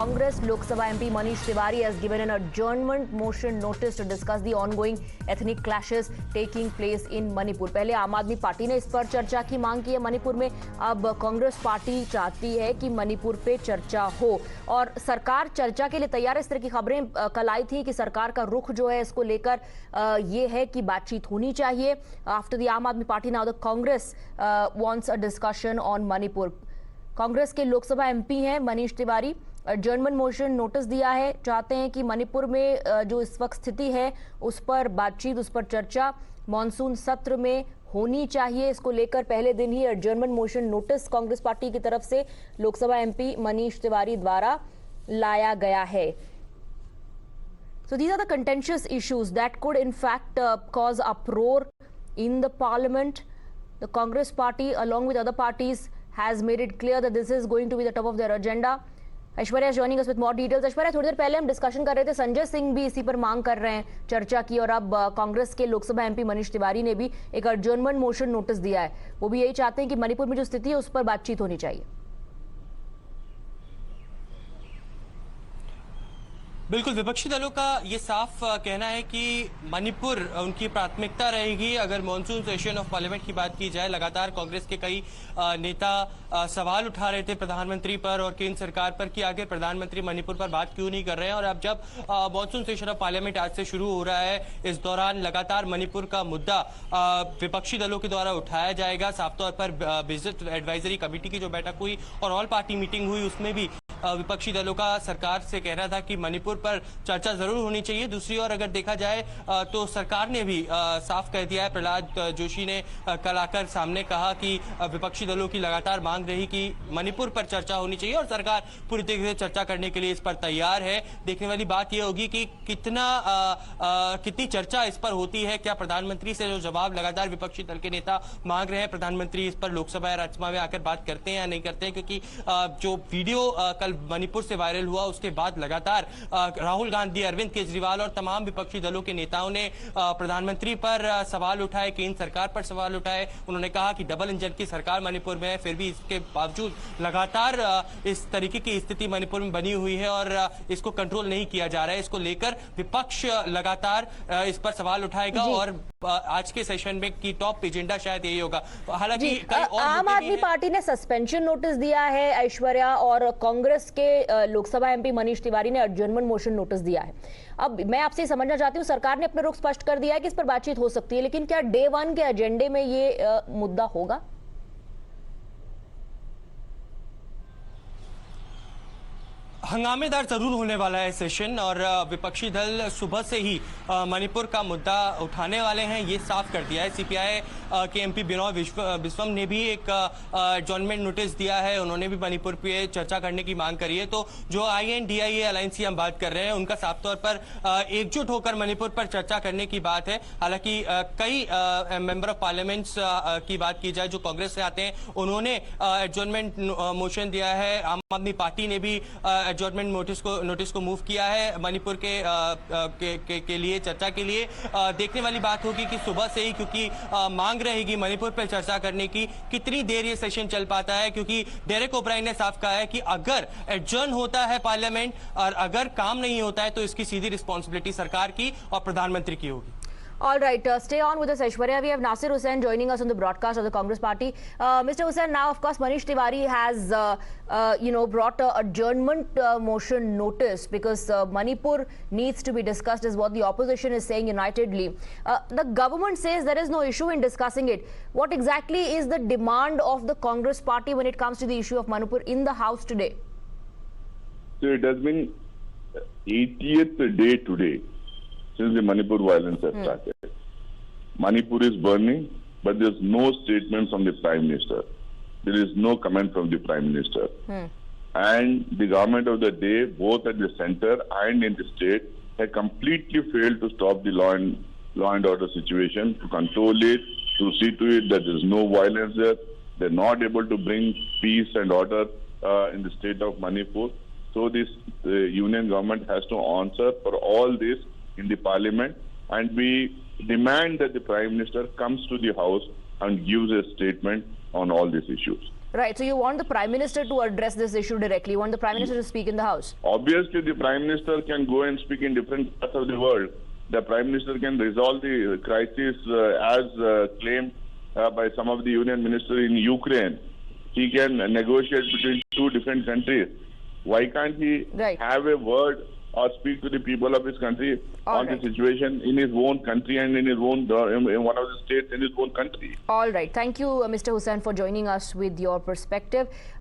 Congress Lok Sabha MP Manish Tiwari has given an adjournment motion notice to discuss the ongoing ethnic clashes taking place in Manipur. पहले आम आदमी party ने इस पर चर्चा की मांग की है मणिपुर में। अब कांग्रेस पार्टी चाहती है कि मणिपुर पे चर्चा हो और सरकार चर्चा के लिए तैयार है। इस तरह की खबरें कल आई थी कि सरकार का रुख जो है इसको लेकर ये है कि बातचीत होनी चाहिए। आफ्टर द आम आदमी party now the Congress wants a discussion on Manipur. Congress के लोकसभा एमपी हैं Manish Tiwari, adjournment motion notice दिया है। चाहते हैं कि मणिपुर में जो इस वक्त स्थिति है उस पर बातचीत, उस पर चर्चा मॉनसून सत्र में होनी चाहिए। इसको लेकर पहले दिन ही adjournment motion notice Congress party की तरफ से लोकसभा एमपी मनीष तिवारी द्वारा लाया गया है। So these are the contentious issues that could in fact cause uproar in the parliament. The Congress party along with other parties has made it clear that this is going to be the top of their agenda. Aishwarya is joining us with more details. Aishwarya, थोड़ी देर पहले हम discussion कर रहे थे, संजय सिंह भी इसी पर मांग कर रहे हैं चर्चा की और अब कांग्रेस के लोकसभा एमपी मनीष तिवारी ने भी एक एडजर्नमेंट मोशन नोटिस दिया है। वो भी यही चाहते हैं कि मणिपुर में जो स्थिति है उस पर बातचीत होनी चाहिए। बिल्कुल, विपक्षी दलों का ये साफ कहना है कि मणिपुर उनकी प्राथमिकता रहेगी। अगर मॉनसून सेशन ऑफ पार्लियामेंट की बात की जाए, लगातार कांग्रेस के कई नेता सवाल उठा रहे थे प्रधानमंत्री पर और केंद्र सरकार पर कि आखिर प्रधानमंत्री मणिपुर पर बात क्यों नहीं कर रहे हैं। और अब जब मॉनसून सेशन ऑफ पार्लियामेंट आज से शुरू हो रहा है, इस दौरान लगातार मणिपुर का मुद्दा विपक्षी दलों के द्वारा उठाया जाएगा। साफ तौर पर बिजनेस एडवाइजरी कमेटी की जो बैठक हुई और ऑल पार्टी मीटिंग हुई, उसमें भी विपक्षी दलों का सरकार से कहना था कि मणिपुर पर चर्चा जरूर होनी चाहिए। दूसरी ओर अगर देखा जाए तो सरकार ने भी साफ कह दिया है। प्रहलाद जोशी ने कल आकर सामने कहा कि विपक्षी दलों की लगातार मांग रही कि मणिपुर पर चर्चा होनी चाहिए और सरकार पूरी तरीके से चर्चा करने के लिए इस पर तैयार है। देखने वाली बात यह होगी कि कितनी चर्चा इस पर होती है। क्या प्रधानमंत्री से जो जवाब लगातार विपक्षी दल के नेता मांग रहे हैं, प्रधानमंत्री इस पर लोकसभा या राज्यसभा में आकर बात करते हैं या नहीं करते हैं। क्योंकि जो वीडियो कल मणिपुर से वायरल हुआ उसके बाद लगातार राहुल गांधी, अरविंद केजरीवाल और तमाम विपक्षी दलों के नेताओं ने प्रधानमंत्री पर सवाल उठाए, केंद्र सरकार पर सवाल उठाए। उन्होंने कहा कि डबल इंजन की सरकार मणिपुर में है, फिर भी इसके बावजूद लगातार इस तरीके की स्थिति मणिपुर में बनी हुई है और इसको कंट्रोल नहीं किया जा रहा है। इसको लेकर विपक्ष लगातार इस पर सवाल उठाएगा और आज के सेशन में की टॉप एजेंडा शायद यही होगा। हालांकि आम आदमी पार्टी ने सस्पेंशन नोटिस दिया है ऐश्वर्या, और कांग्रेस के लोकसभा एमपी मनीष तिवारी ने एडजर्नमेंट मोशन नोटिस दिया है। अब मैं आपसे समझना चाहती हूँ, सरकार ने अपना रुख स्पष्ट कर दिया है कि इस पर बातचीत हो सकती है, लेकिन क्या डे 1 के एजेंडे में ये मुद्दा होगा? हंगामेदार जरूर होने वाला है सेशन और विपक्षी दल सुबह से ही मणिपुर का मुद्दा उठाने वाले हैं, ये साफ कर दिया है। सीपीआई के एमपी बिनोय विश्वम ने भी एक एडजॉर्नमेंट नोटिस दिया है। उन्होंने भी मणिपुर पे चर्चा करने की मांग करी है। तो जो INDIA अलायंस की हम बात कर रहे हैं, उनका साफ तौर पर एकजुट होकर मणिपुर पर चर्चा करने की बात है। हालांकि कई मेंबर ऑफ पार्लियामेंट्स की बात की जाए जो कांग्रेस से आते हैं, उन्होंने एडजॉर्नमेंट मोशन दिया है। आम आदमी पार्टी ने भी एडजॉर्नमेंट नोटिस को मूव किया है मणिपुर के लिए चर्चा के लिए। देखने वाली बात होगी कि सुबह से ही, क्योंकि मांग रहेगी मणिपुर पर चर्चा करने की, कितनी देर ये सेशन चल पाता है। क्योंकि डेरेक ओब्रायन ने साफ कहा है कि अगर एडजर्न होता है पार्लियामेंट और अगर काम नहीं होता है तो इसकी सीधी रिस्पॉन्सिबिलिटी सरकार की और प्रधानमंत्री की होगी। All right, stay on with us, Aishwarya. We have Nasir Hussain joining us on the broadcast of the Congress Party. Mr. Hussain, now of course Manish Tiwari has, brought a adjournment motion notice because Manipur needs to be discussed, is what the opposition is saying unitedly. The government says there is no issue in discussing it. What exactly is the demand of the Congress Party when it comes to the issue of Manipur in the House today? So it has been 80th day today since the Manipur violence has started. Manipur is burning, but there's no statement from the Prime Minister. There is no comment from the Prime Minister. And the government of the day, both at the center and in the state, have completely failed to stop the law and order situation, to control it, to see to it that there's no violence there. They're not able to bring peace and order in the state of Manipur. So this union government has to answer for all this in the parliament, and we demand that the Prime Minister comes to the House and gives a statement on all these issues. Right. So you want the Prime Minister to address this issue directly. You want the Prime Minister to speak in the House. Obviously, the Prime Minister can go and speak in different parts of the world. The Prime Minister can resolve the crisis as claimed by some of the Union Ministers in Ukraine. He can negotiate between two different countries. Why can't he have a word or speak to the people of his country on the situation in his own country and in his own in one of the states in his own country? All right. Thank you, Mr. Hussain, for joining us with your perspective.